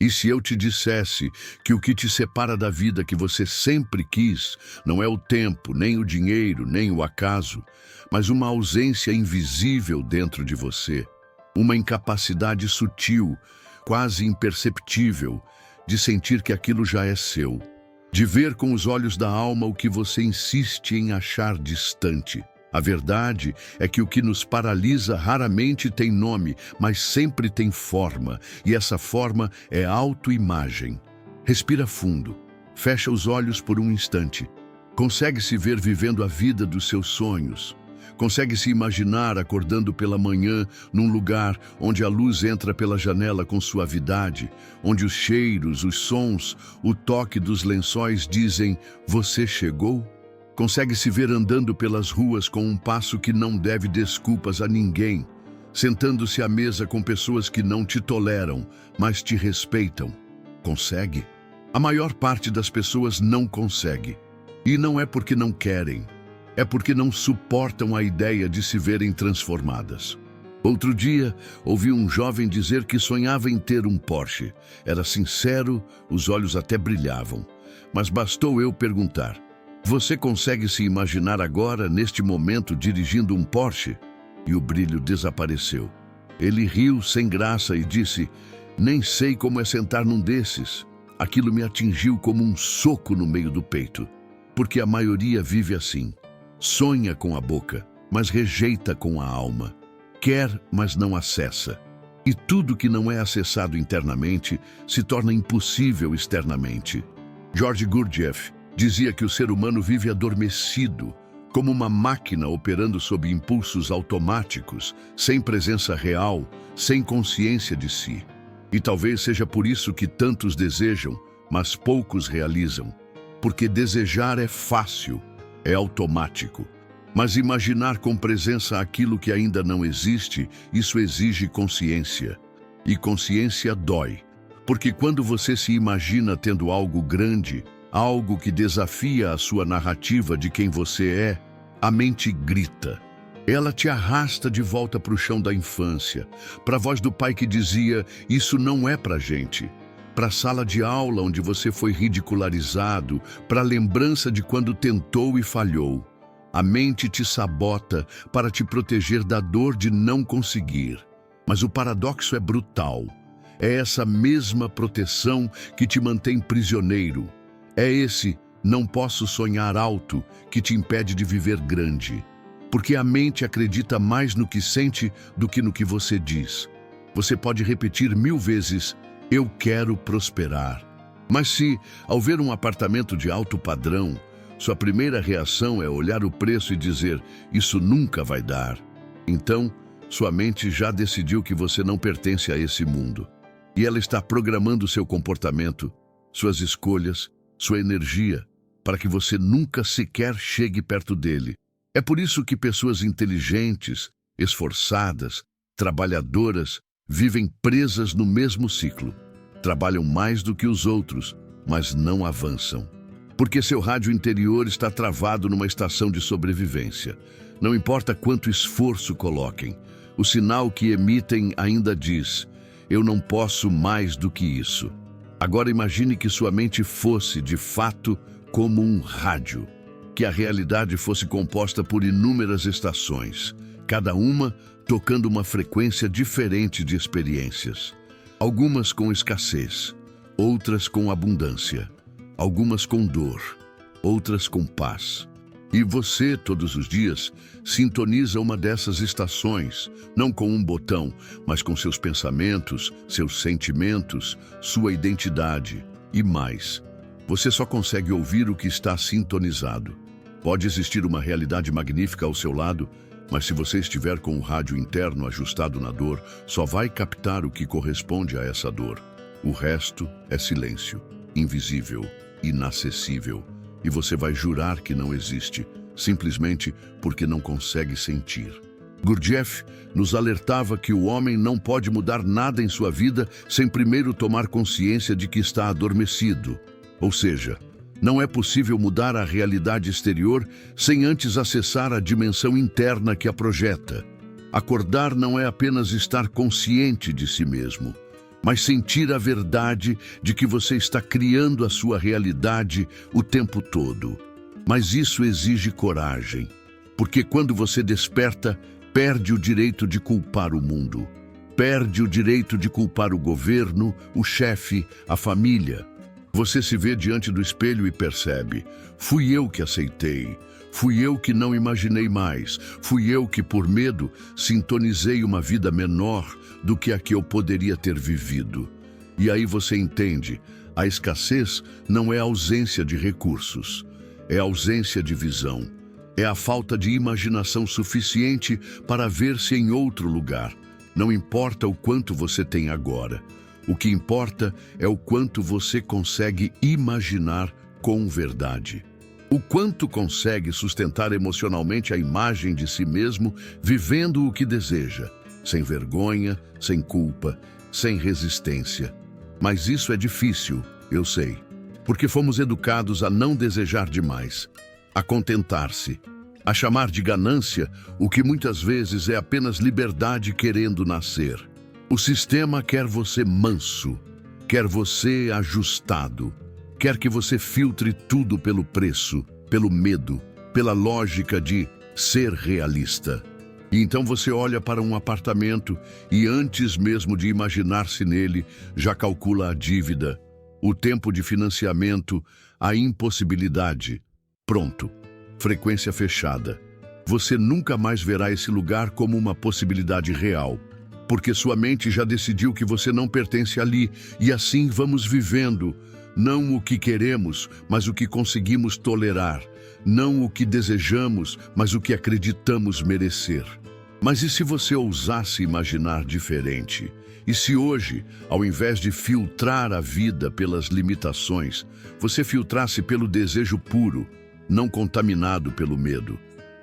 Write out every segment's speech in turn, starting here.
E se eu te dissesse que o que te separa da vida que você sempre quis não é o tempo, nem o dinheiro, nem o acaso, mas uma ausência invisível dentro de você, uma incapacidade sutil, quase imperceptível, de sentir que aquilo já é seu, de ver com os olhos da alma o que você insiste em achar distante. A verdade é que o que nos paralisa raramente tem nome, mas sempre tem forma, e essa forma é autoimagem. Respira fundo, fecha os olhos por um instante. Consegue se ver vivendo a vida dos seus sonhos. Consegue se imaginar acordando pela manhã num lugar onde a luz entra pela janela com suavidade, onde os cheiros, os sons, o toque dos lençóis dizem: "Você chegou"? Consegue se ver andando pelas ruas com um passo que não deve desculpas a ninguém, sentando-se à mesa com pessoas que não te toleram, mas te respeitam? Consegue? A maior parte das pessoas não consegue. E não é porque não querem, é porque não suportam a ideia de se verem transformadas. Outro dia, ouvi um jovem dizer que sonhava em ter um Porsche. Era sincero, os olhos até brilhavam. Mas bastou eu perguntar: "Você consegue se imaginar agora, neste momento, dirigindo um Porsche?" E o brilho desapareceu. Ele riu sem graça e disse: "Nem sei como é sentar num desses." Aquilo me atingiu como um soco no meio do peito. Porque a maioria vive assim. Sonha com a boca, mas rejeita com a alma. Quer, mas não acessa. E tudo que não é acessado internamente se torna impossível externamente. George Gurdjieff dizia que o ser humano vive adormecido, como uma máquina operando sob impulsos automáticos, sem presença real, sem consciência de si. E talvez seja por isso que tantos desejam, mas poucos realizam. Porque desejar é fácil, é automático. Mas imaginar com presença aquilo que ainda não existe, isso exige consciência. E consciência dói. Porque quando você se imagina tendo algo grande, algo que desafia a sua narrativa de quem você é, a mente grita. Ela te arrasta de volta para o chão da infância, para a voz do pai que dizia: "Isso não é pra gente." Para a sala de aula onde você foi ridicularizado, para a lembrança de quando tentou e falhou. A mente te sabota para te proteger da dor de não conseguir. Mas o paradoxo é brutal. É essa mesma proteção que te mantém prisioneiro. É esse "não posso sonhar alto" que te impede de viver grande. Porque a mente acredita mais no que sente do que no que você diz. Você pode repetir 1000 vezes: "Eu quero prosperar." Mas se, ao ver um apartamento de alto padrão, sua primeira reação é olhar o preço e dizer: "Isso nunca vai dar", então sua mente já decidiu que você não pertence a esse mundo. E ela está programando seu comportamento, suas escolhas, sua energia, para que você nunca sequer chegue perto dele. É por isso que pessoas inteligentes, esforçadas, trabalhadoras, vivem presas no mesmo ciclo. Trabalham mais do que os outros, mas não avançam. Porque seu rádio interior está travado numa estação de sobrevivência. Não importa quanto esforço coloquem, o sinal que emitem ainda diz: "Eu não posso mais do que isso." Agora imagine que sua mente fosse, de fato, como um rádio. Que a realidade fosse composta por inúmeras estações, cada uma tocando uma frequência diferente de experiências. Algumas com escassez, outras com abundância, algumas com dor, outras com paz. E você, todos os dias, sintoniza uma dessas estações, não com um botão, mas com seus pensamentos, seus sentimentos, sua identidade e mais. Você só consegue ouvir o que está sintonizado. Pode existir uma realidade magnífica ao seu lado, mas se você estiver com o rádio interno ajustado na dor, só vai captar o que corresponde a essa dor. O resto é silêncio, invisível, inacessível. E você vai jurar que não existe, simplesmente porque não consegue sentir. Gurdjieff nos alertava que o homem não pode mudar nada em sua vida sem primeiro tomar consciência de que está adormecido. Ou seja, não é possível mudar a realidade exterior sem antes acessar a dimensão interna que a projeta. Acordar não é apenas estar consciente de si mesmo, mas sentir a verdade de que você está criando a sua realidade o tempo todo. Mas isso exige coragem, porque quando você desperta, perde o direito de culpar o mundo. Perde o direito de culpar o governo, o chefe, a família. Você se vê diante do espelho e percebe: fui eu que aceitei, fui eu que não imaginei mais, fui eu que, por medo, sintonizei uma vida menor do que a que eu poderia ter vivido. E aí você entende: a escassez não é ausência de recursos, é ausência de visão. É a falta de imaginação suficiente para ver-se em outro lugar. Não importa o quanto você tem agora. O que importa é o quanto você consegue imaginar com verdade. O quanto consegue sustentar emocionalmente a imagem de si mesmo, vivendo o que deseja, sem vergonha, sem culpa, sem resistência. Mas isso é difícil, eu sei, porque fomos educados a não desejar demais, a contentar-se, a chamar de ganância o que muitas vezes é apenas liberdade querendo nascer. O sistema quer você manso, quer você ajustado, quer que você filtre tudo pelo preço, pelo medo, pela lógica de ser realista. E então você olha para um apartamento e antes mesmo de imaginar-se nele, já calcula a dívida, o tempo de financiamento, a impossibilidade. Pronto. Frequência fechada. Você nunca mais verá esse lugar como uma possibilidade real, porque sua mente já decidiu que você não pertence ali, e assim vamos vivendo, não o que queremos, mas o que conseguimos tolerar, não o que desejamos, mas o que acreditamos merecer. Mas e se você ousasse imaginar diferente? E se hoje, ao invés de filtrar a vida pelas limitações, você filtrasse pelo desejo puro, não contaminado pelo medo?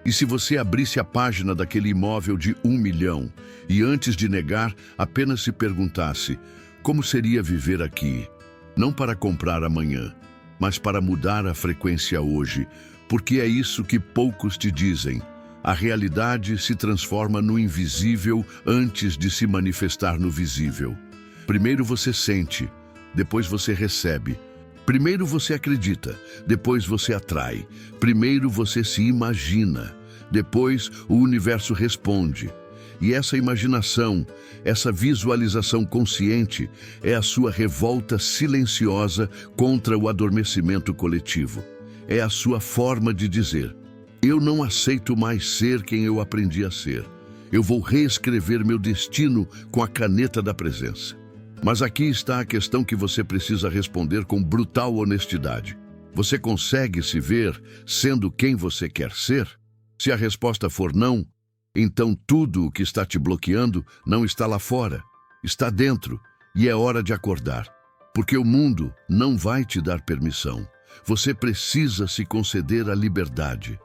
E se você abrisse a página daquele imóvel de 1 milhão e antes de negar, apenas se perguntasse: como seria viver aqui? Não para comprar amanhã, mas para mudar a frequência hoje, porque é isso que poucos te dizem. A realidade se transforma no invisível antes de se manifestar no visível. Primeiro você sente, depois você recebe. Primeiro você acredita, depois você atrai. Primeiro você se imagina, depois o universo responde. E essa imaginação, essa visualização consciente, é a sua revolta silenciosa contra o adormecimento coletivo. É a sua forma de dizer: eu não aceito mais ser quem eu aprendi a ser. Eu vou reescrever meu destino com a caneta da presença. Mas aqui está a questão que você precisa responder com brutal honestidade. Você consegue se ver sendo quem você quer ser? Se a resposta for não, então tudo o que está te bloqueando não está lá fora, está dentro, e é hora de acordar. Porque o mundo não vai te dar permissão. Você precisa se conceder a liberdade.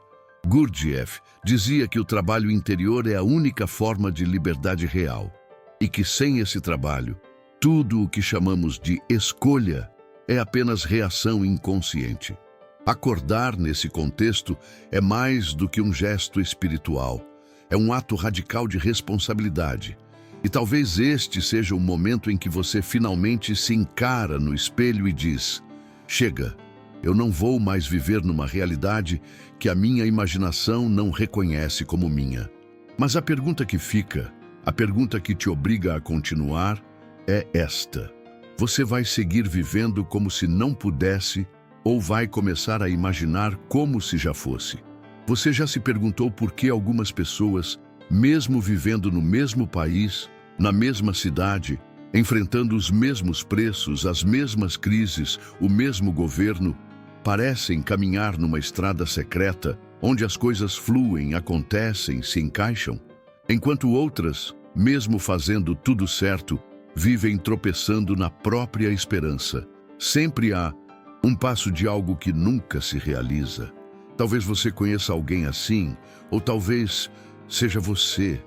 Gurdjieff dizia que o trabalho interior é a única forma de liberdade real, e que sem esse trabalho, tudo o que chamamos de escolha é apenas reação inconsciente. Acordar, nesse contexto, é mais do que um gesto espiritual. É um ato radical de responsabilidade. E talvez este seja o momento em que você finalmente se encara no espelho e diz: chega, eu não vou mais viver numa realidade que a minha imaginação não reconhece como minha. Mas a pergunta que fica, a pergunta que te obriga a continuar, é esta: você vai seguir vivendo como se não pudesse ou vai começar a imaginar como se já fosse? Você já se perguntou por que algumas pessoas, mesmo vivendo no mesmo país, na mesma cidade, enfrentando os mesmos preços, as mesmas crises, o mesmo governo, parecem caminhar numa estrada secreta onde as coisas fluem, acontecem, se encaixam, enquanto outras, mesmo fazendo tudo certo, vivem tropeçando na própria esperança? Sempre há um passo de algo que nunca se realiza. Talvez você conheça alguém assim, ou talvez seja você.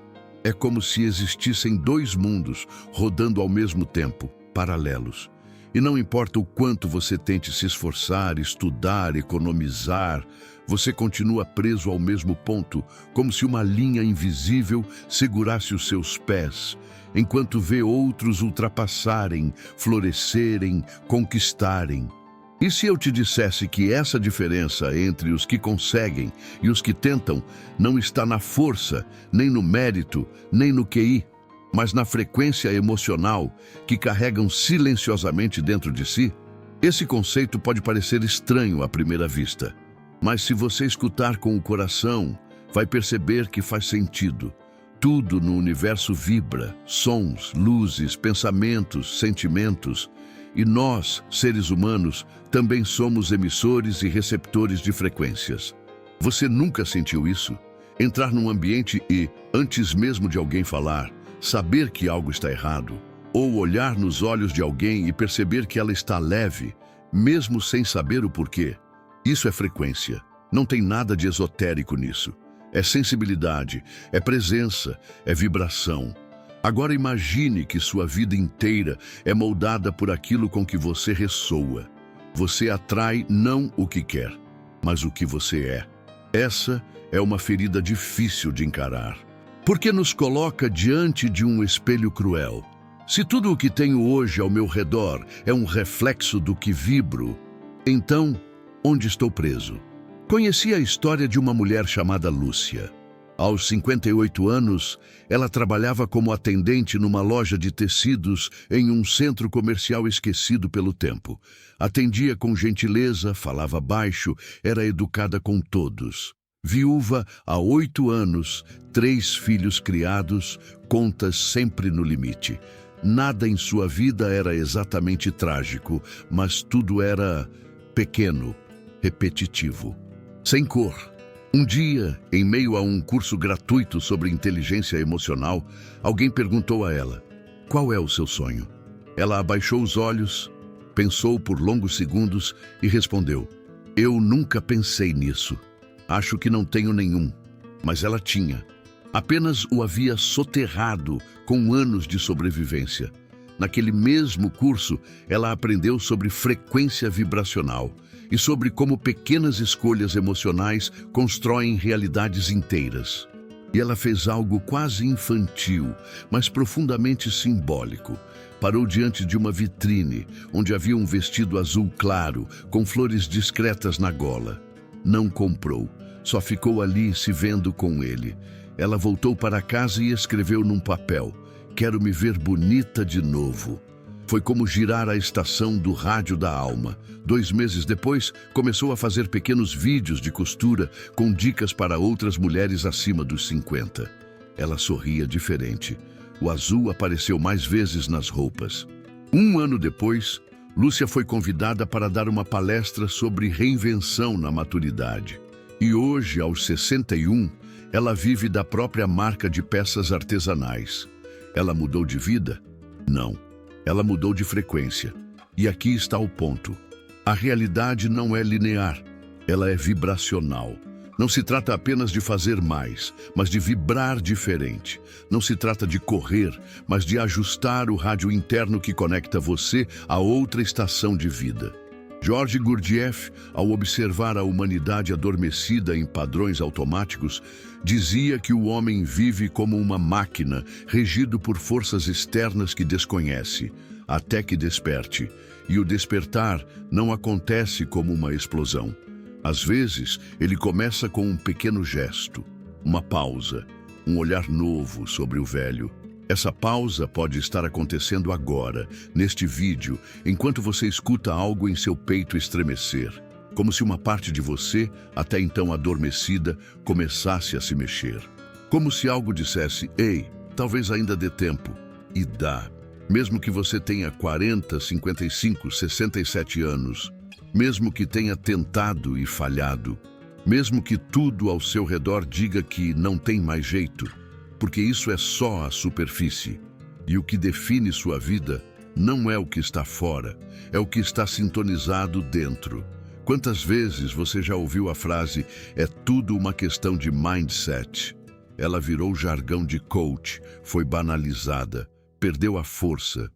É como se existissem dois mundos rodando ao mesmo tempo, paralelos. E não importa o quanto você tente se esforçar, estudar, economizar, você continua preso ao mesmo ponto, como se uma linha invisível segurasse os seus pés, enquanto vê outros ultrapassarem, florescerem, conquistarem. E se eu te dissesse que essa diferença entre os que conseguem e os que tentam não está na força, nem no mérito, nem no QI, mas na frequência emocional que carregam silenciosamente dentro de si? Esse conceito pode parecer estranho à primeira vista, mas se você escutar com o coração, vai perceber que faz sentido. Tudo no universo vibra, sons, luzes, pensamentos, sentimentos. E nós, seres humanos, também somos emissores e receptores de frequências. Você nunca sentiu isso? Entrar num ambiente e, antes mesmo de alguém falar, saber que algo está errado, ou olhar nos olhos de alguém e perceber que ela está leve, mesmo sem saber o porquê. Isso é frequência. Não tem nada de esotérico nisso. É sensibilidade, é presença, é vibração. Agora imagine que sua vida inteira é moldada por aquilo com que você ressoa. Você atrai não o que quer, mas o que você é. Essa é uma ferida difícil de encarar, porque nos coloca diante de um espelho cruel. Se tudo o que tenho hoje ao meu redor é um reflexo do que vibro, então, onde estou preso? Conheci a história de uma mulher chamada Lúcia. Aos 58 anos, ela trabalhava como atendente numa loja de tecidos em um centro comercial esquecido pelo tempo. Atendia com gentileza, falava baixo, era educada com todos. Viúva há 8 anos, 3 filhos criados, contas sempre no limite. Nada em sua vida era exatamente trágico, mas tudo era pequeno, repetitivo, sem cor. Um dia, em meio a um curso gratuito sobre inteligência emocional, alguém perguntou a ela: qual é o seu sonho? Ela abaixou os olhos, pensou por longos segundos e respondeu: eu nunca pensei nisso. Acho que não tenho nenhum. Mas ela tinha. Apenas o havia soterrado com anos de sobrevivência. Naquele mesmo curso, ela aprendeu sobre frequência vibracional e sobre como pequenas escolhas emocionais constroem realidades inteiras. E ela fez algo quase infantil, mas profundamente simbólico. Parou diante de uma vitrine, onde havia um vestido azul claro, com flores discretas na gola. Não comprou, só ficou ali se vendo com ele. Ela voltou para casa e escreveu num papel: quero me ver bonita de novo. Foi como girar a estação do rádio da alma. 2 meses depois, começou a fazer pequenos vídeos de costura com dicas para outras mulheres acima dos 50. Ela sorria diferente. O azul apareceu mais vezes nas roupas. 1 ano depois, Lúcia foi convidada para dar uma palestra sobre reinvenção na maturidade. E hoje, aos 61, ela vive da própria marca de peças artesanais. Ela mudou de vida? Não. Ela mudou de frequência. E aqui está o ponto. A realidade não é linear, ela é vibracional. Não se trata apenas de fazer mais, mas de vibrar diferente. Não se trata de correr, mas de ajustar o rádio interno que conecta você a outra estação de vida. George Gurdjieff, ao observar a humanidade adormecida em padrões automáticos, dizia que o homem vive como uma máquina, regido por forças externas que desconhece, até que desperte. E o despertar não acontece como uma explosão. Às vezes, ele começa com um pequeno gesto, uma pausa, um olhar novo sobre o velho. Essa pausa pode estar acontecendo agora, neste vídeo, enquanto você escuta algo em seu peito estremecer, como se uma parte de você, até então adormecida, começasse a se mexer. Como se algo dissesse: ei, talvez ainda dê tempo. E dá. Mesmo que você tenha 40, 55, 67 anos, mesmo que tenha tentado e falhado, mesmo que tudo ao seu redor diga que não tem mais jeito, porque isso é só a superfície. E o que define sua vida não é o que está fora, é o que está sintonizado dentro. Quantas vezes você já ouviu a frase: é tudo uma questão de mindset? Ela virou jargão de coach, foi banalizada, perdeu a força.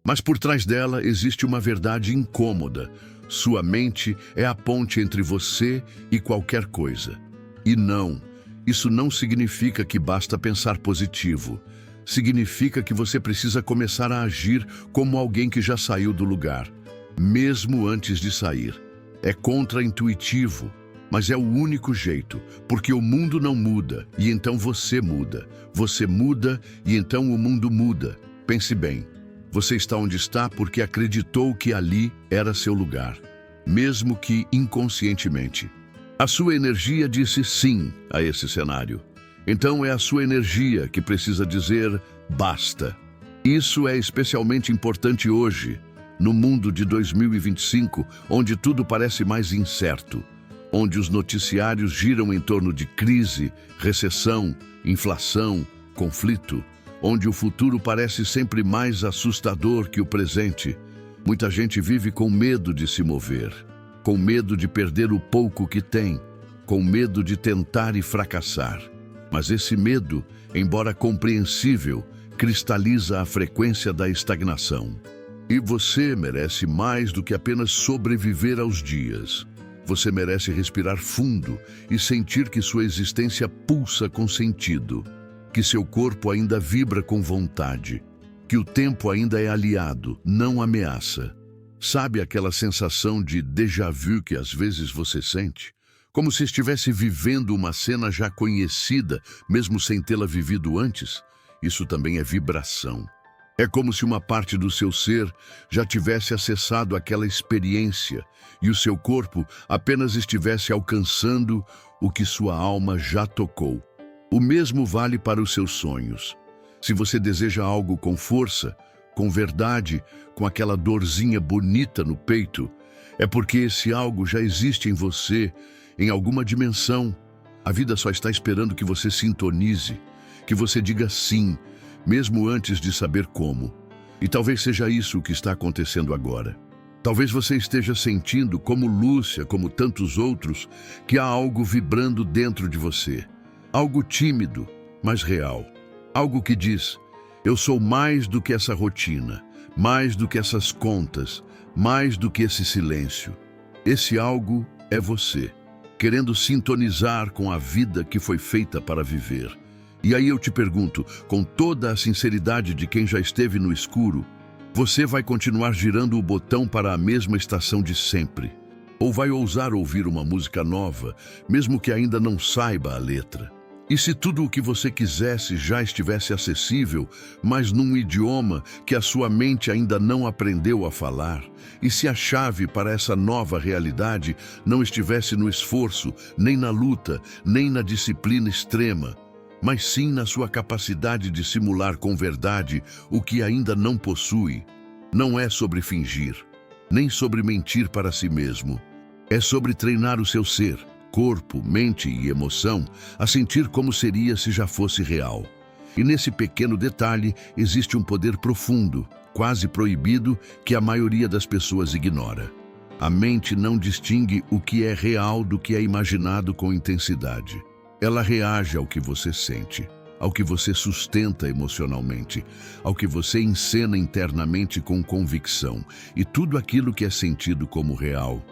Mas por trás dela existe uma verdade incômoda. Sua mente é a ponte entre você e qualquer coisa. E não, isso não significa que basta pensar positivo. Significa que você precisa começar a agir como alguém que já saiu do lugar, mesmo antes de sair. É contra-intuitivo, mas é o único jeito, porque o mundo não muda, e então você muda. Você muda, e então o mundo muda. Pense bem, você está onde está porque acreditou que ali era seu lugar, mesmo que inconscientemente. A sua energia disse sim a esse cenário. Então é a sua energia que precisa dizer basta. Isso é especialmente importante hoje, no mundo de 2025, onde tudo parece mais incerto, onde os noticiários giram em torno de crise, recessão, inflação, conflito, onde o futuro parece sempre mais assustador que o presente. Muita gente vive com medo de se mover, com medo de perder o pouco que tem, com medo de tentar e fracassar. Mas esse medo, embora compreensível, cristaliza a frequência da estagnação. E você merece mais do que apenas sobreviver aos dias. Você merece respirar fundo e sentir que sua existência pulsa com sentido, que seu corpo ainda vibra com vontade, que o tempo ainda é aliado, não ameaça. Sabe aquela sensação de déjà vu que às vezes você sente? Como se estivesse vivendo uma cena já conhecida, mesmo sem tê-la vivido antes? Isso também é vibração. É como se uma parte do seu ser já tivesse acessado aquela experiência e o seu corpo apenas estivesse alcançando o que sua alma já tocou. O mesmo vale para os seus sonhos. Se você deseja algo com força, com verdade, com aquela dorzinha bonita no peito, é porque esse algo já existe em você, em alguma dimensão. A vida só está esperando que você sintonize, que você diga sim, mesmo antes de saber como. E talvez seja isso o que está acontecendo agora. Talvez você esteja sentindo, como Lúcia, como tantos outros, que há algo vibrando dentro de você. Algo tímido, mas real. Algo que diz: eu sou mais do que essa rotina, mais do que essas contas, mais do que esse silêncio. Esse algo é você, querendo sintonizar com a vida que foi feita para viver. E aí eu te pergunto, com toda a sinceridade de quem já esteve no escuro, você vai continuar girando o botão para a mesma estação de sempre? Ou vai ousar ouvir uma música nova, mesmo que ainda não saiba a letra? E se tudo o que você quisesse já estivesse acessível, mas num idioma que a sua mente ainda não aprendeu a falar? E se a chave para essa nova realidade não estivesse no esforço, nem na luta, nem na disciplina extrema, mas sim na sua capacidade de simular com verdade o que ainda não possui? Não é sobre fingir, nem sobre mentir para si mesmo. É sobre treinar o seu ser, corpo, mente e emoção, a sentir como seria se já fosse real. E nesse pequeno detalhe existe um poder profundo, quase proibido, que a maioria das pessoas ignora. A mente não distingue o que é real do que é imaginado com intensidade. Ela reage ao que você sente, ao que você sustenta emocionalmente, ao que você encena internamente com convicção, e tudo aquilo que é sentido como real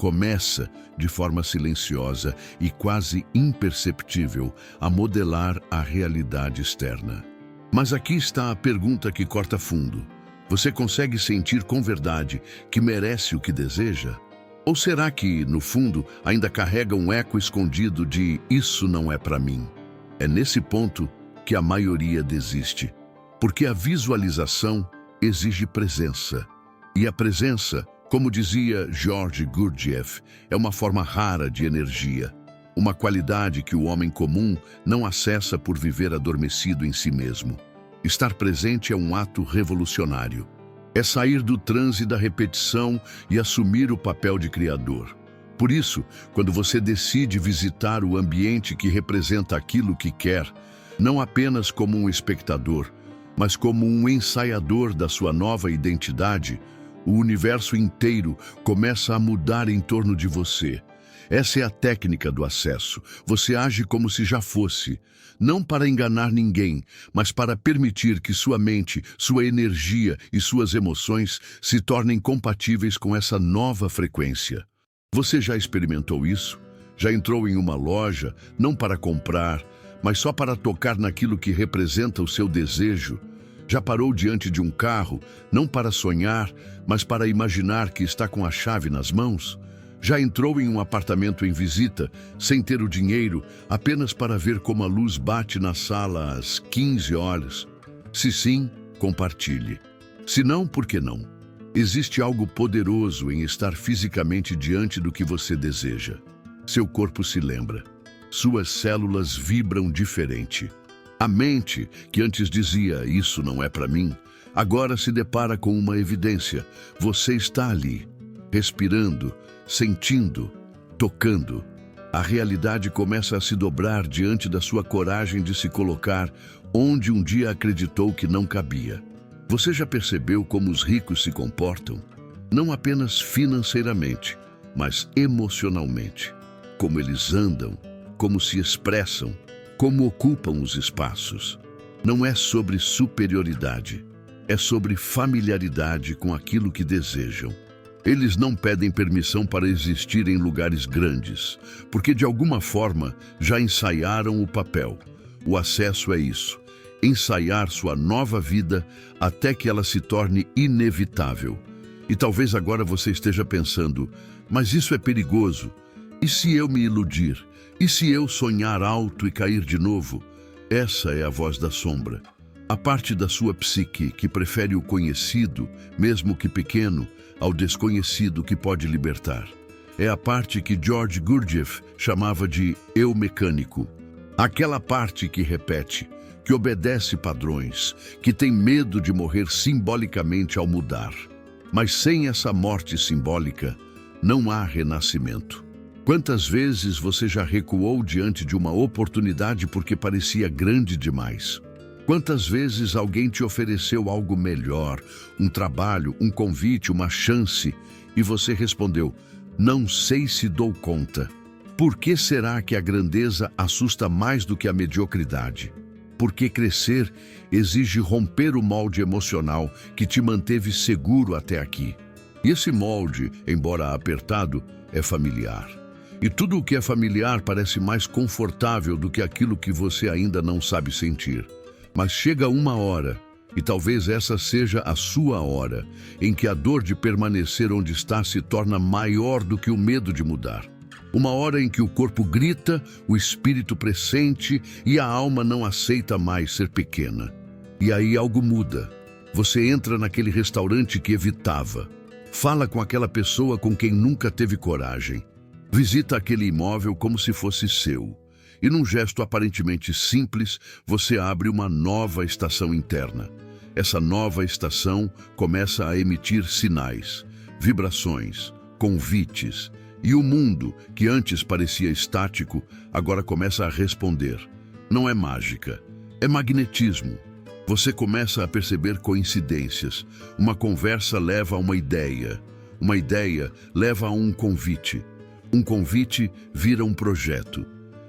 começa, de forma silenciosa e quase imperceptível, a modelar a realidade externa. Mas aqui está a pergunta que corta fundo. Você consegue sentir com verdade que merece o que deseja? Ou será que, no fundo, ainda carrega um eco escondido de "isso não é para mim"? É nesse ponto que a maioria desiste, porque a visualização exige presença. E a presença, como dizia George Gurdjieff, é uma forma rara de energia, uma qualidade que o homem comum não acessa por viver adormecido em si mesmo. Estar presente é um ato revolucionário. É sair do transe da repetição e assumir o papel de criador. Por isso, quando você decide visitar o ambiente que representa aquilo que quer, não apenas como um espectador, mas como um ensaiador da sua nova identidade, o universo inteiro começa a mudar em torno de você, Essa é a técnica do acesso. Você age como se já fosse, não para enganar ninguém, mas para permitir que sua mente, sua energia e suas emoções se tornem compatíveis com essa nova frequência. Você já experimentou isso? Já entrou em uma loja, não para comprar, mas só para tocar naquilo que representa o seu desejo? Já parou diante de um carro, não para sonhar, mas para imaginar que está com a chave nas mãos? Já entrou em um apartamento em visita, sem ter o dinheiro, apenas para ver como a luz bate na sala às 15 horas? Se sim, compartilhe. Se não, por que não? Existe algo poderoso em estar fisicamente diante do que você deseja. Seu corpo se lembra. Suas células vibram diferente. A mente, que antes dizia, isso não é para mim, agora se depara com uma evidência. Você está ali, respirando, sentindo, tocando. A realidade começa a se dobrar diante da sua coragem de se colocar onde um dia acreditou que não cabia. Você já percebeu como os ricos se comportam? Não apenas financeiramente, mas emocionalmente. Como eles andam, como se expressam, como ocupam os espaços. Não é sobre superioridade, é sobre familiaridade com aquilo que desejam. Eles não pedem permissão para existir em lugares grandes, porque de alguma forma já ensaiaram o papel. O acesso é isso, ensaiar sua nova vida até que ela se torne inevitável. E talvez agora você esteja pensando, mas isso é perigoso. E se eu me iludir? E se eu sonhar alto e cair de novo? Essa é a voz da sombra. A parte da sua psique que prefere o conhecido, mesmo que pequeno, ao desconhecido que pode libertar. É a parte que George Gurdjieff chamava de eu mecânico. Aquela parte que repete, que obedece padrões, que tem medo de morrer simbolicamente ao mudar. Mas sem essa morte simbólica, não há renascimento. Quantas vezes você já recuou diante de uma oportunidade porque parecia grande demais? Quantas vezes alguém te ofereceu algo melhor, um trabalho, um convite, uma chance, e você respondeu, não sei se dou conta. Por que será que a grandeza assusta mais do que a mediocridade? Porque crescer exige romper o molde emocional que te manteve seguro até aqui. E esse molde, embora apertado, é familiar. E tudo o que é familiar parece mais confortável do que aquilo que você ainda não sabe sentir. Mas chega uma hora, e talvez essa seja a sua hora, em que a dor de permanecer onde está se torna maior do que o medo de mudar. Uma hora em que o corpo grita, o espírito pressente e a alma não aceita mais ser pequena. E aí algo muda. Você entra naquele restaurante que evitava. Fala com aquela pessoa com quem nunca teve coragem. Visita aquele imóvel como se fosse seu. E num gesto aparentemente simples, você abre uma nova estação interna. Essa nova estação começa a emitir sinais, vibrações, convites. E o mundo, que antes parecia estático, agora começa a responder. Não é mágica, é magnetismo. Você começa a perceber coincidências. Uma conversa leva a uma ideia leva a um convite. Um convite vira um projeto.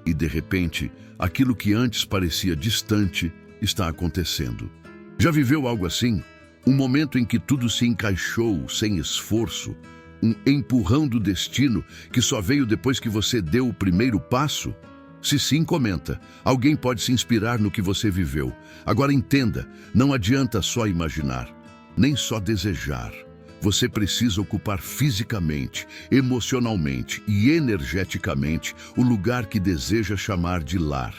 E, de repente, aquilo que antes parecia distante está acontecendo. Já viveu algo assim? Um momento em que tudo se encaixou sem esforço? Um empurrão do destino que só veio depois que você deu o primeiro passo? Se sim, comenta. Alguém pode se inspirar no que você viveu. Agora entenda, não adianta só imaginar, nem só desejar. Você precisa ocupar fisicamente, emocionalmente e energeticamente o lugar que deseja chamar de lar.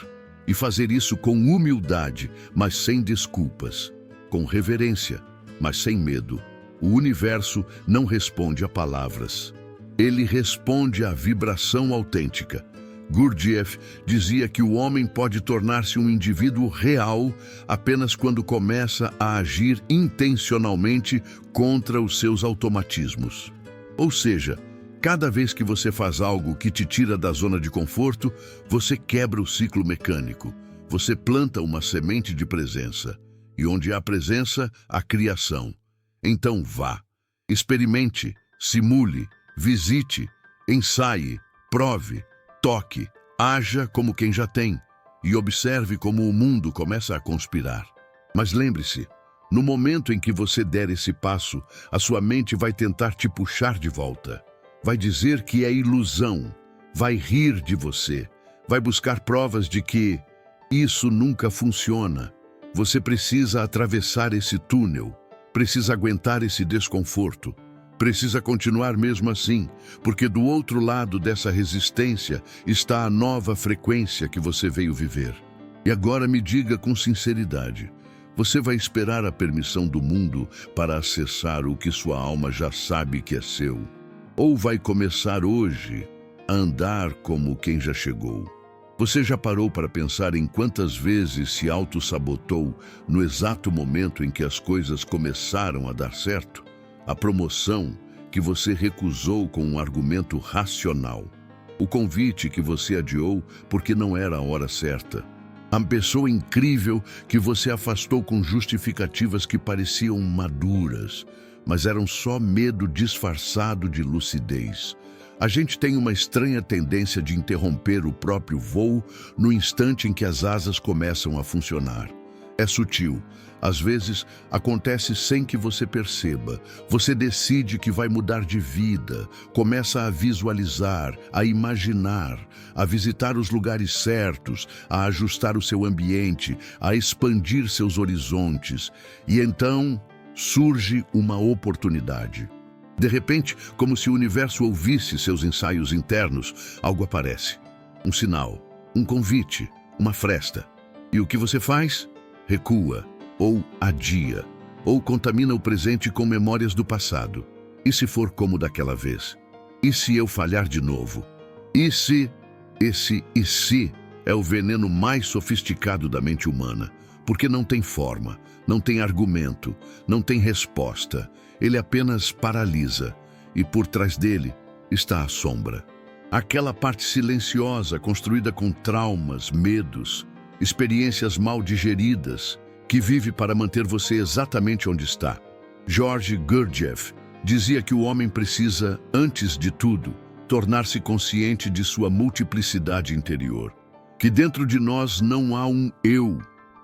E fazer isso com humildade, mas sem desculpas. Com reverência, mas sem medo. O universo não responde a palavras. Ele responde à vibração autêntica. Gurdjieff dizia que o homem pode tornar-se um indivíduo real apenas quando começa a agir intencionalmente contra os seus automatismos. Ou seja, cada vez que você faz algo que te tira da zona de conforto, você quebra o ciclo mecânico. Você planta uma semente de presença. E onde há presença, há criação. Então vá, experimente, simule, visite, ensaie, Prove, toque, haja como quem já tem e observe como o mundo começa a conspirar. Mas lembre-se, no momento em que você der esse passo, a sua mente vai tentar te puxar de volta. Vai dizer que é ilusão, vai rir de você, vai buscar provas de que isso nunca funciona. Você precisa atravessar esse túnel, precisa aguentar esse desconforto, precisa continuar mesmo assim, porque do outro lado dessa resistência está a nova frequência que você veio viver. E agora me diga com sinceridade, você vai esperar a permissão do mundo para acessar o que sua alma já sabe que é seu? Ou vai começar hoje a andar como quem já chegou? Você já parou para pensar em quantas vezes se auto-sabotou no exato momento em que as coisas começaram a dar certo? A promoção que você recusou com um argumento racional. O convite que você adiou porque não era a hora certa. A pessoa incrível que você afastou com justificativas que pareciam maduras, mas eram só medo disfarçado de lucidez. A gente tem uma estranha tendência de interromper o próprio voo no instante em que as asas começam a funcionar. É sutil. Às vezes, acontece sem que você perceba. Você decide que vai mudar de vida, começa a visualizar, a imaginar, a visitar os lugares certos, a ajustar o seu ambiente, a expandir seus horizontes. E então surge uma oportunidade. De repente, como se o universo ouvisse seus ensaios internos, algo aparece. Um sinal, um convite, uma fresta. E o que você faz? Recua, ou adia, ou contamina o presente com memórias do passado. E se for como daquela vez? E se eu falhar de novo? E se? Esse e se é o veneno mais sofisticado da mente humana, porque não tem forma, não tem argumento, não tem resposta. Ele apenas paralisa, e por trás dele está a sombra. Aquela parte silenciosa, construída com traumas, medos, experiências mal digeridas, que vive para manter você exatamente onde está. George Gurdjieff dizia que o homem precisa, antes de tudo, tornar-se consciente de sua multiplicidade interior. Que dentro de nós não há um eu,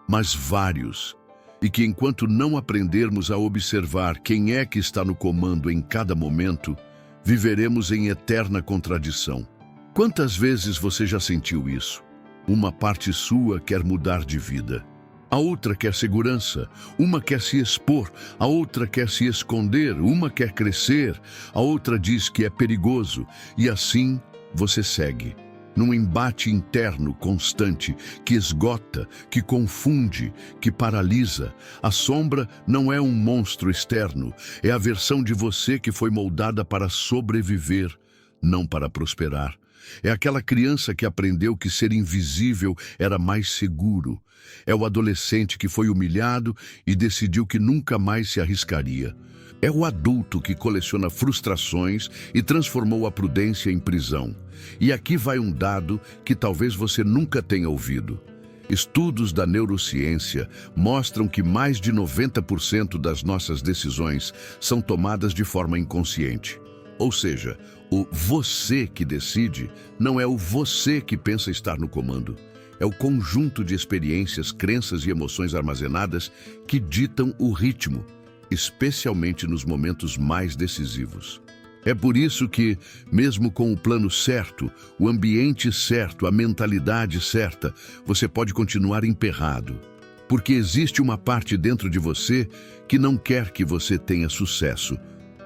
mas vários. E que enquanto não aprendermos a observar quem é que está no comando em cada momento, viveremos em eterna contradição. Quantas vezes você já sentiu isso? Uma parte sua quer mudar de vida. A outra quer segurança, uma quer se expor, a outra quer se esconder, uma quer crescer, a outra diz que é perigoso, e assim você segue, num embate interno constante que esgota, que confunde, que paralisa. A sombra não é um monstro externo, é a versão de você que foi moldada para sobreviver, não para prosperar. É aquela criança que aprendeu que ser invisível era mais seguro. É o adolescente que foi humilhado e decidiu que nunca mais se arriscaria. É o adulto que coleciona frustrações e transformou a prudência em prisão. E aqui vai um dado que talvez você nunca tenha ouvido. Estudos da neurociência mostram que mais de 90% das nossas decisões são tomadas de forma inconsciente. Ou seja, o você que decide não é o você que pensa estar no comando. É o conjunto de experiências, crenças e emoções armazenadas que ditam o ritmo, especialmente nos momentos mais decisivos. É por isso que, mesmo com o plano certo, o ambiente certo, a mentalidade certa, você pode continuar emperrado. Porque existe uma parte dentro de você que não quer que você tenha sucesso.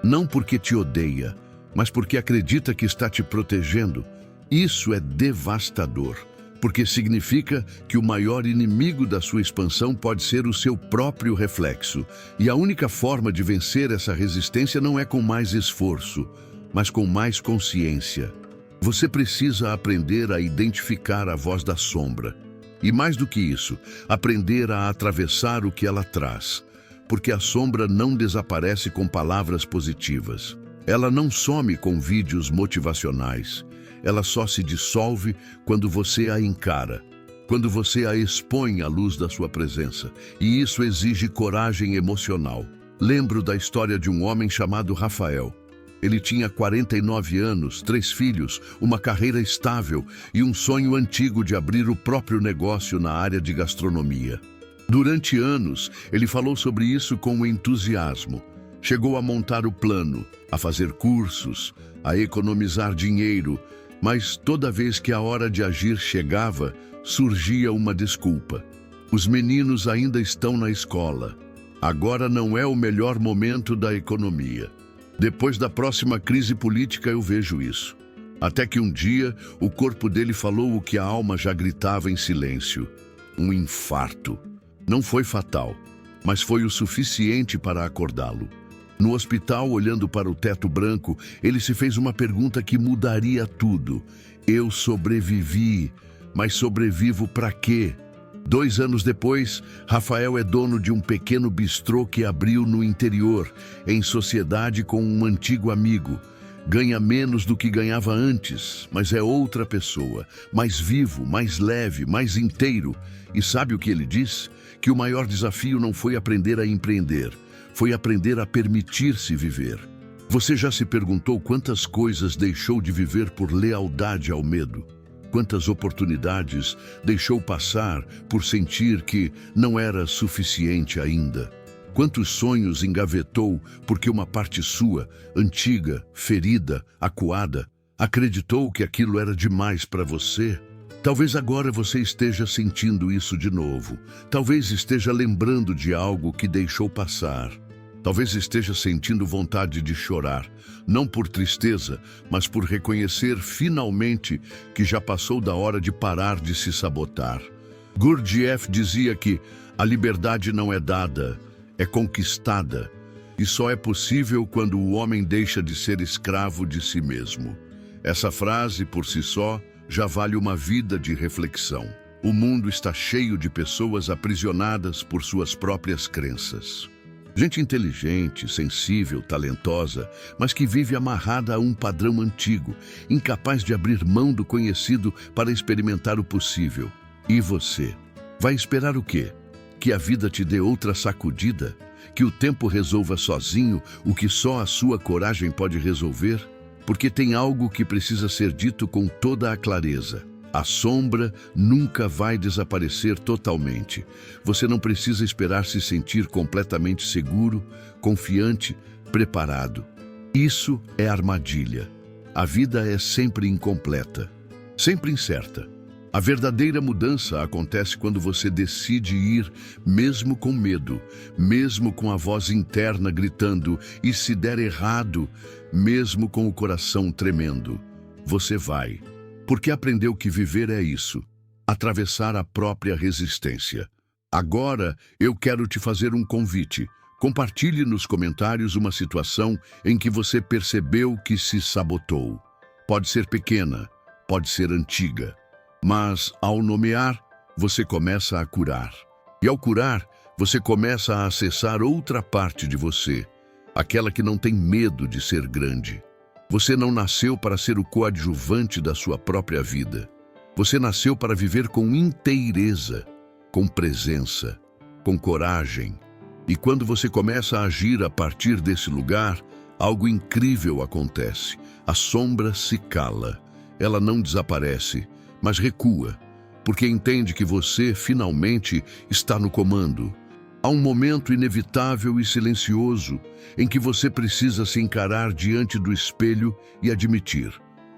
Não porque te odeia, mas porque acredita que está te protegendo. Isso é devastador, porque significa que o maior inimigo da sua expansão pode ser o seu próprio reflexo. E a única forma de vencer essa resistência não é com mais esforço, mas com mais consciência. Você precisa aprender a identificar a voz da sombra. E mais do que isso, aprender a atravessar o que ela traz. Porque a sombra não desaparece com palavras positivas. Ela não some com vídeos motivacionais. Ela só se dissolve quando você a encara, quando você a expõe à luz da sua presença. E isso exige coragem emocional. Lembro da história de um homem chamado Rafael. Ele tinha 49 anos, 3 filhos, uma carreira estável e um sonho antigo de abrir o próprio negócio na área de gastronomia. Durante anos, ele falou sobre isso com entusiasmo. Chegou a montar o plano, a fazer cursos, a economizar dinheiro, mas toda vez que a hora de agir chegava, surgia uma desculpa. Os meninos ainda estão na escola. Agora não é o melhor momento da economia. Depois da próxima crise política eu vejo isso. Até que um dia o corpo dele falou o que a alma já gritava em silêncio. Um infarto. Não foi fatal, mas foi o suficiente para acordá-lo. No hospital, olhando para o teto branco, ele se fez uma pergunta que mudaria tudo. Eu sobrevivi, mas sobrevivo para quê? 2 anos depois, Rafael é dono de um pequeno bistrô que abriu no interior, em sociedade com um antigo amigo. Ganha menos do que ganhava antes, mas é outra pessoa, mais vivo, mais leve, mais inteiro. E sabe o que ele diz? Que o maior desafio não foi aprender a empreender, foi aprender a permitir-se viver. Você já se perguntou quantas coisas deixou de viver por lealdade ao medo? Quantas oportunidades deixou passar por sentir que não era suficiente ainda? Quantos sonhos engavetou porque uma parte sua, antiga, ferida, acuada, acreditou que aquilo era demais para você? Talvez agora você esteja sentindo isso de novo. Talvez esteja lembrando de algo que deixou passar. Talvez esteja sentindo vontade de chorar, não por tristeza, mas por reconhecer finalmente que já passou da hora de parar de se sabotar. Gurdjieff dizia que a liberdade não é dada, é conquistada, e só é possível quando o homem deixa de ser escravo de si mesmo. Essa frase, por si só, já vale uma vida de reflexão. O mundo está cheio de pessoas aprisionadas por suas próprias crenças. Gente inteligente, sensível, talentosa, mas que vive amarrada a um padrão antigo, incapaz de abrir mão do conhecido para experimentar o possível. E você? Vai esperar o quê? Que a vida te dê outra sacudida? Que o tempo resolva sozinho o que só a sua coragem pode resolver? Porque tem algo que precisa ser dito com toda a clareza. A sombra nunca vai desaparecer totalmente. Você não precisa esperar se sentir completamente seguro, confiante, preparado. Isso é armadilha. A vida é sempre incompleta, sempre incerta. A verdadeira mudança acontece quando você decide ir, mesmo com medo, mesmo com a voz interna gritando, e se der errado, mesmo com o coração tremendo. Você vai. Porque aprendeu que viver é isso, atravessar a própria resistência. Agora, eu quero te fazer um convite. Compartilhe nos comentários uma situação em que você percebeu que se sabotou. Pode ser pequena, pode ser antiga, mas ao nomear, você começa a curar. E ao curar, você começa a acessar outra parte de você, aquela que não tem medo de ser grande. Você não nasceu para ser o coadjuvante da sua própria vida. Você nasceu para viver com inteireza, com presença, com coragem. E quando você começa a agir a partir desse lugar, algo incrível acontece. A sombra se cala. Ela não desaparece, mas recua, porque entende que você, finalmente, está no comando. Há um momento inevitável e silencioso em que você precisa se encarar diante do espelho e admitir.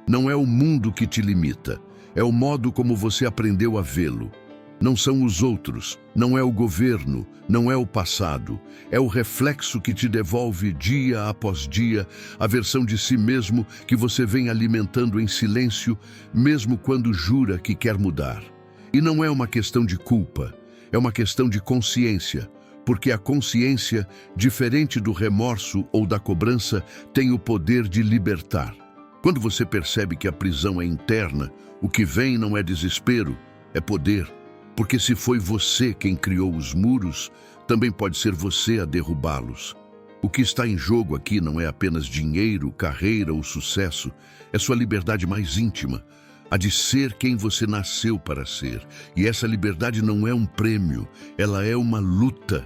Não é o mundo que te limita, é o modo como você aprendeu a vê-lo. Não são os outros, não é o governo, não é o passado. É o reflexo que te devolve dia após dia a versão de si mesmo que você vem alimentando em silêncio, mesmo quando jura que quer mudar. E não é uma questão de culpa, é uma questão de consciência. Porque a consciência, diferente do remorso ou da cobrança, tem o poder de libertar. Quando você percebe que a prisão é interna, o que vem não é desespero, é poder. Porque se foi você quem criou os muros, também pode ser você a derrubá-los. O que está em jogo aqui não é apenas dinheiro, carreira ou sucesso, é sua liberdade mais íntima, a de ser quem você nasceu para ser. E essa liberdade não é um prêmio, ela é uma luta.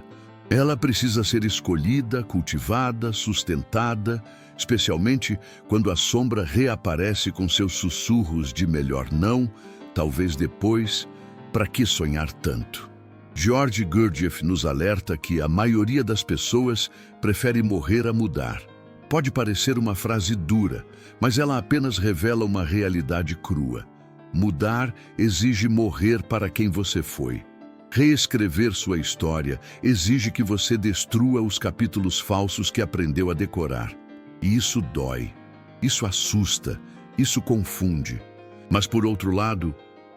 Ela precisa ser escolhida, cultivada, sustentada, especialmente quando a sombra reaparece com seus sussurros de melhor não, talvez depois, para que sonhar tanto? George Gurdjieff nos alerta que a maioria das pessoas prefere morrer a mudar. Pode parecer uma frase dura, mas ela apenas revela uma realidade crua. Mudar exige morrer para quem você foi. Reescrever sua história exige que você destrua os capítulos falsos que aprendeu a decorar. E isso dói, isso assusta, isso confunde. Mas por outro lado,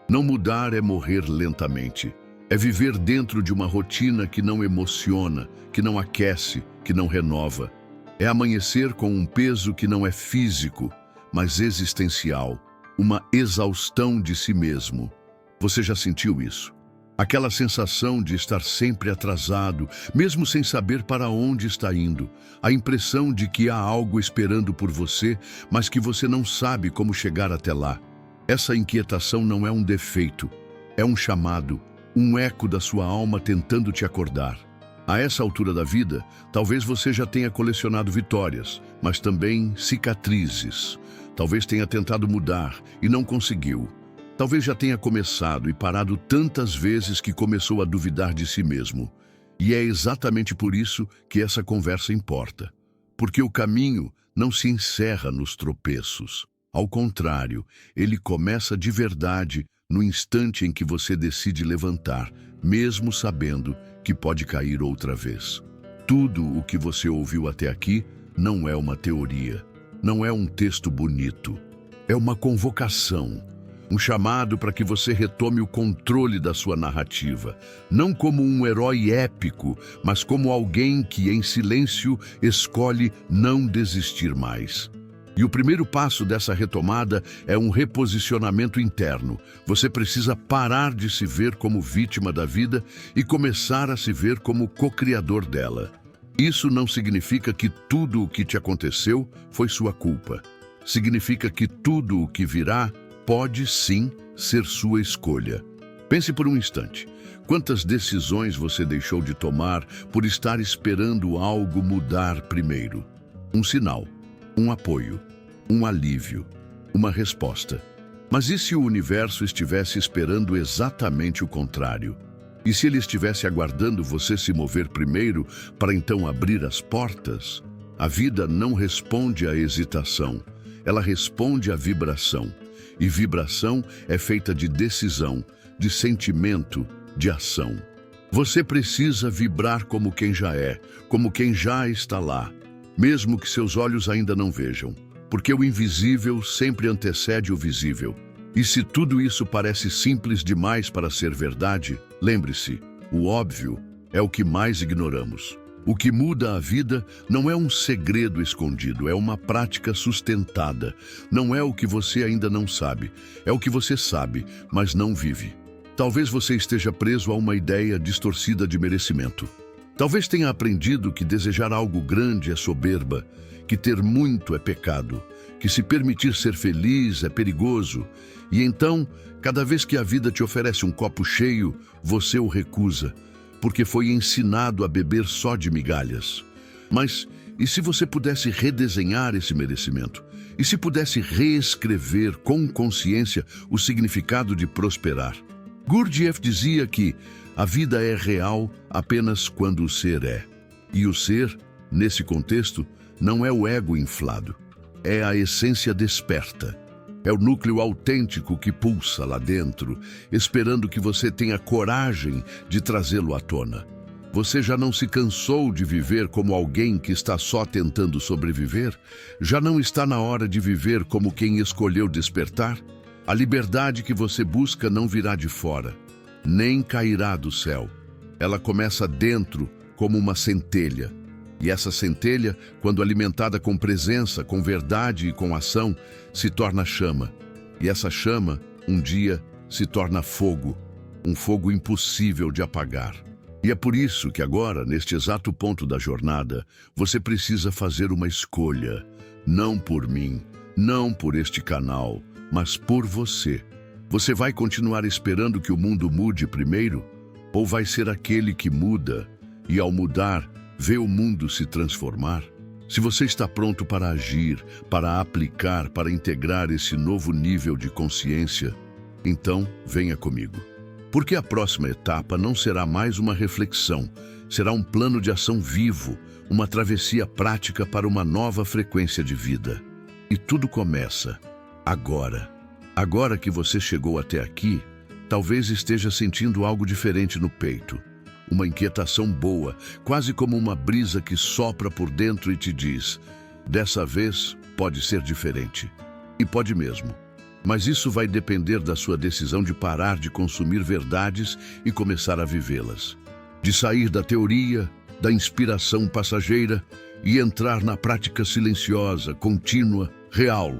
não mudar é morrer lentamente. É viver dentro de uma rotina que não emociona, que não aquece, que não renova. É amanhecer com um peso que não é físico, mas existencial, uma exaustão de si mesmo. Você já sentiu isso? Aquela sensação de estar sempre atrasado, mesmo sem saber para onde está indo. A impressão de que há algo esperando por você, mas que você não sabe como chegar até lá. Essa inquietação não é um defeito, é um chamado, um eco da sua alma tentando te acordar. A essa altura da vida, talvez você já tenha colecionado vitórias, mas também cicatrizes. Talvez tenha tentado mudar e não conseguiu. Talvez já tenha começado e parado tantas vezes que começou a duvidar de si mesmo. E é exatamente por isso que essa conversa importa. Porque o caminho não se encerra nos tropeços. Ao contrário, ele começa de verdade no instante em que você decide levantar, mesmo sabendo que pode cair outra vez. Tudo o que você ouviu até aqui não é uma teoria, não é um texto bonito. É uma convocação. Um chamado para que você retome o controle da sua narrativa, não como um herói épico, mas como alguém que, em silêncio, escolhe não desistir mais. E o primeiro passo dessa retomada é um reposicionamento interno. Você precisa parar de se ver como vítima da vida e começar a se ver como co-criador dela. Isso não significa que tudo o que te aconteceu foi sua culpa. Significa que tudo o que virá pode sim ser sua escolha. Pense por um instante. Quantas decisões você deixou de tomar por estar esperando algo mudar primeiro? Um sinal, um apoio, um alívio, uma resposta. Mas e se o universo estivesse esperando exatamente o contrário? E se ele estivesse aguardando você se mover primeiro para então abrir as portas? A vida não responde à hesitação, ela responde à vibração. E vibração é feita de decisão, de sentimento, de ação. Você precisa vibrar como quem já é, como quem já está lá, mesmo que seus olhos ainda não vejam, porque o invisível sempre antecede o visível. E se tudo isso parece simples demais para ser verdade, lembre-se, o óbvio é o que mais ignoramos. O que muda a vida não é um segredo escondido, é uma prática sustentada. Não é o que você ainda não sabe, é o que você sabe, mas não vive. Talvez você esteja preso a uma ideia distorcida de merecimento. Talvez tenha aprendido que desejar algo grande é soberba, que ter muito é pecado, que se permitir ser feliz é perigoso. E então, cada vez que a vida te oferece um copo cheio, você o recusa, porque foi ensinado a beber só de migalhas. Mas e se você pudesse redesenhar esse merecimento? E se pudesse reescrever com consciência o significado de prosperar? Gurdjieff dizia que a vida é real apenas quando o ser é. E o ser, nesse contexto, não é o ego inflado. É a essência desperta. É o núcleo autêntico que pulsa lá dentro, esperando que você tenha coragem de trazê-lo à tona. Você já não se cansou de viver como alguém que está só tentando sobreviver? Já não está na hora de viver como quem escolheu despertar? A liberdade que você busca não virá de fora, nem cairá do céu. Ela começa dentro como uma centelha. E essa centelha, quando alimentada com presença, com verdade e com ação, se torna chama. E essa chama, um dia, se torna fogo, um fogo impossível de apagar. E é por isso que agora, neste exato ponto da jornada, você precisa fazer uma escolha. Não por mim, não por este canal, mas por você. Você vai continuar esperando que o mundo mude primeiro? Ou vai ser aquele que muda e, ao mudar, vê o mundo se transformar? Se você está pronto para agir, para aplicar, para integrar esse novo nível de consciência, então venha comigo. Porque a próxima etapa não será mais uma reflexão, será um plano de ação vivo, uma travessia prática para uma nova frequência de vida. E tudo começa agora. Agora que você chegou até aqui, talvez esteja sentindo algo diferente no peito. Uma inquietação boa, quase como uma brisa que sopra por dentro e te diz: dessa vez pode ser diferente. E pode mesmo. Mas isso vai depender da sua decisão de parar de consumir verdades e começar a vivê-las. De sair da teoria, da inspiração passageira e entrar na prática silenciosa, contínua, real.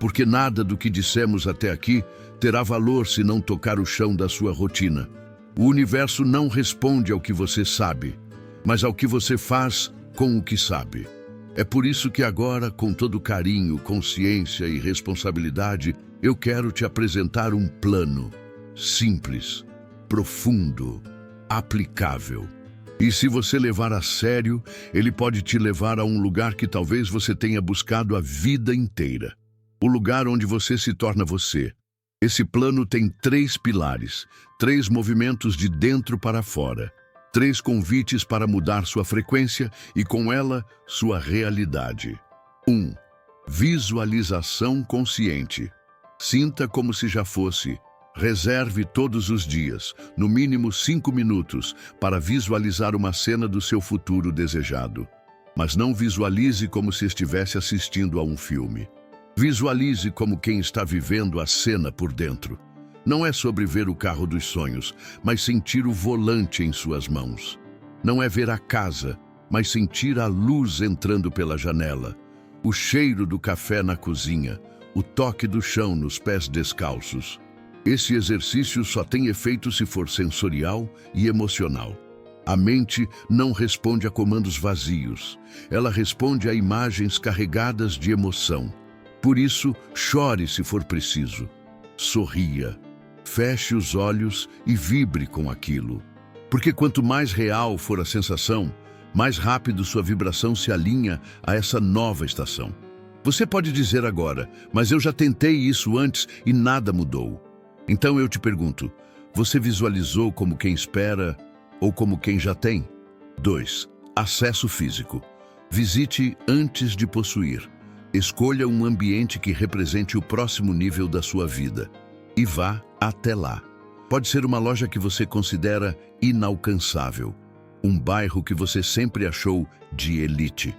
Porque nada do que dissemos até aqui terá valor se não tocar o chão da sua rotina. O universo não responde ao que você sabe, mas ao que você faz com o que sabe. É por isso que agora, com todo carinho, consciência e responsabilidade, eu quero te apresentar um plano simples, profundo, aplicável. E se você levar a sério, ele pode te levar a um lugar que talvez você tenha buscado a vida inteira. O lugar onde você se torna você. Esse plano tem 3 pilares, 3 movimentos de dentro para fora, 3 convites para mudar sua frequência e, com ela, sua realidade. 1. Visualização consciente. Sinta como se já fosse. Reserve todos os dias, no mínimo 5 minutos, para visualizar uma cena do seu futuro desejado. Mas não visualize como se estivesse assistindo a um filme. Visualize como quem está vivendo a cena por dentro. Não é sobre ver o carro dos sonhos, mas sentir o volante em suas mãos. Não é ver a casa, mas sentir a luz entrando pela janela, o cheiro do café na cozinha, o toque do chão nos pés descalços. Esse exercício só tem efeito se for sensorial e emocional. A mente não responde a comandos vazios. Ela responde a imagens carregadas de emoção. Por isso, chore se for preciso. Sorria. Feche os olhos e vibre com aquilo. Porque quanto mais real for a sensação, mais rápido sua vibração se alinha a essa nova estação. Você pode dizer agora: mas eu já tentei isso antes e nada mudou. Então eu te pergunto, você visualizou como quem espera ou como quem já tem? 2. Acesso físico. Visite antes de possuir. Escolha um ambiente que represente o próximo nível da sua vida e vá até lá. Pode ser uma loja que você considera inalcançável, um bairro que você sempre achou de elite,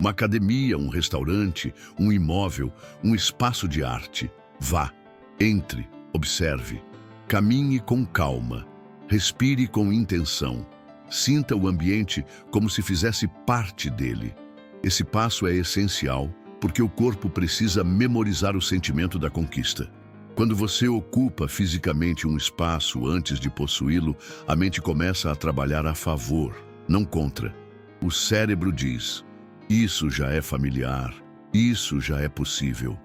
uma academia, um restaurante, um imóvel, um espaço de arte. Vá, entre, observe, caminhe com calma, respire com intenção, sinta o ambiente como se fizesse parte dele. Esse passo é essencial porque o corpo precisa memorizar o sentimento da conquista. Quando você ocupa fisicamente um espaço antes de possuí-lo, a mente começa a trabalhar a favor, não contra. O cérebro diz: isso já é familiar, isso já é possível.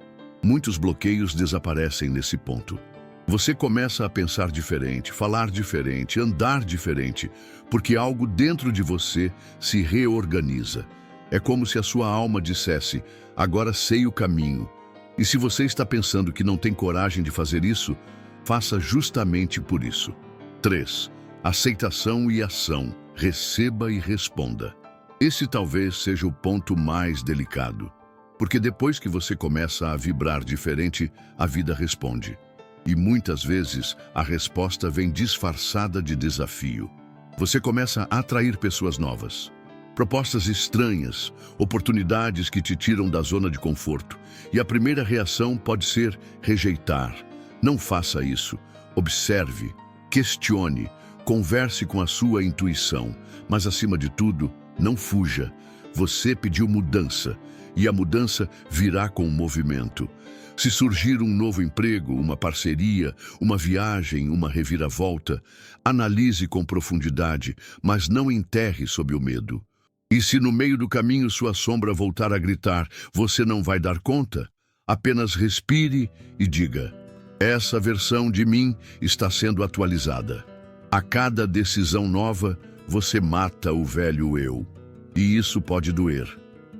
Muitos bloqueios desaparecem nesse ponto. Você começa a pensar diferente, falar diferente, andar diferente, porque algo dentro de você se reorganiza. É como se a sua alma dissesse: agora sei o caminho. E se você está pensando que não tem coragem de fazer isso, faça justamente por isso. 3. Aceitação e ação. Receba e responda. Esse talvez seja o ponto mais delicado, porque depois que você começa a vibrar diferente, a vida responde. E muitas vezes a resposta vem disfarçada de desafio. Você começa a atrair pessoas novas, propostas estranhas, oportunidades que te tiram da zona de conforto. E a primeira reação pode ser rejeitar. Não faça isso. Observe, questione, converse com a sua intuição. Mas, acima de tudo, não fuja. Você pediu mudança, e a mudança virá com o movimento. Se surgir um novo emprego, uma parceria, uma viagem, uma reviravolta, analise com profundidade, mas não enterre sob o medo. E se no meio do caminho sua sombra voltar a gritar: você não vai dar conta? Apenas respire e diga: essa versão de mim está sendo atualizada. A cada decisão nova, você mata o velho eu. E isso pode doer.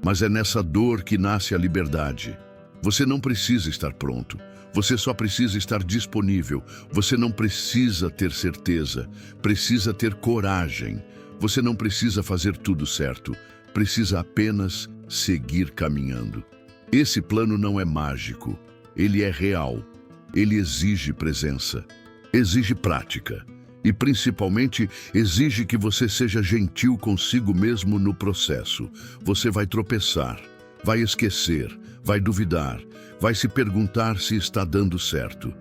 Mas é nessa dor que nasce a liberdade. Você não precisa estar pronto. Você só precisa estar disponível. Você não precisa ter certeza. Precisa ter coragem. Você não precisa fazer tudo certo. Precisa apenas seguir caminhando. Esse plano não é mágico. Ele é real. Ele exige presença. Exige prática. E, principalmente, exige que você seja gentil consigo mesmo no processo. Você vai tropeçar, vai esquecer, vai duvidar, vai se perguntar se está dando certo.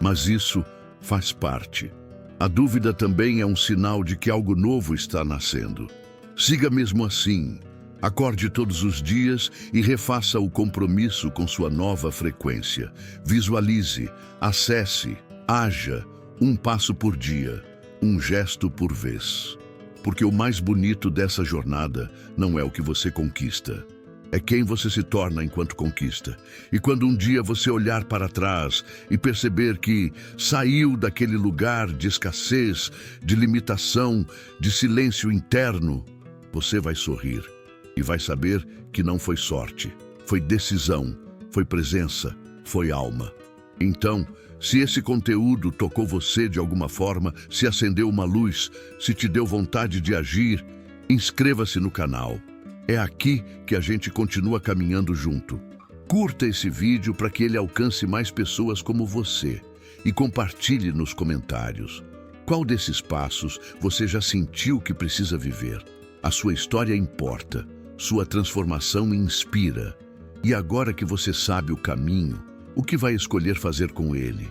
Mas isso faz parte. A dúvida também é um sinal de que algo novo está nascendo. Siga mesmo assim. Acorde todos os dias e refaça o compromisso com sua nova frequência. Visualize, acesse, haja, um passo por dia. Um gesto por vez. Porque o mais bonito dessa jornada não é o que você conquista. É quem você se torna enquanto conquista. E quando um dia você olhar para trás e perceber que saiu daquele lugar de escassez, de limitação, de silêncio interno, você vai sorrir e vai saber que não foi sorte, foi decisão, foi presença, foi alma. Então, se esse conteúdo tocou você de alguma forma, se acendeu uma luz, se te deu vontade de agir, inscreva-se no canal. É aqui que a gente continua caminhando junto. Curta esse vídeo para que ele alcance mais pessoas como você e compartilhe nos comentários. Qual desses passos você já sentiu que precisa viver? A sua história importa, sua transformação inspira. E agora que você sabe o caminho, o que vai escolher fazer com ele?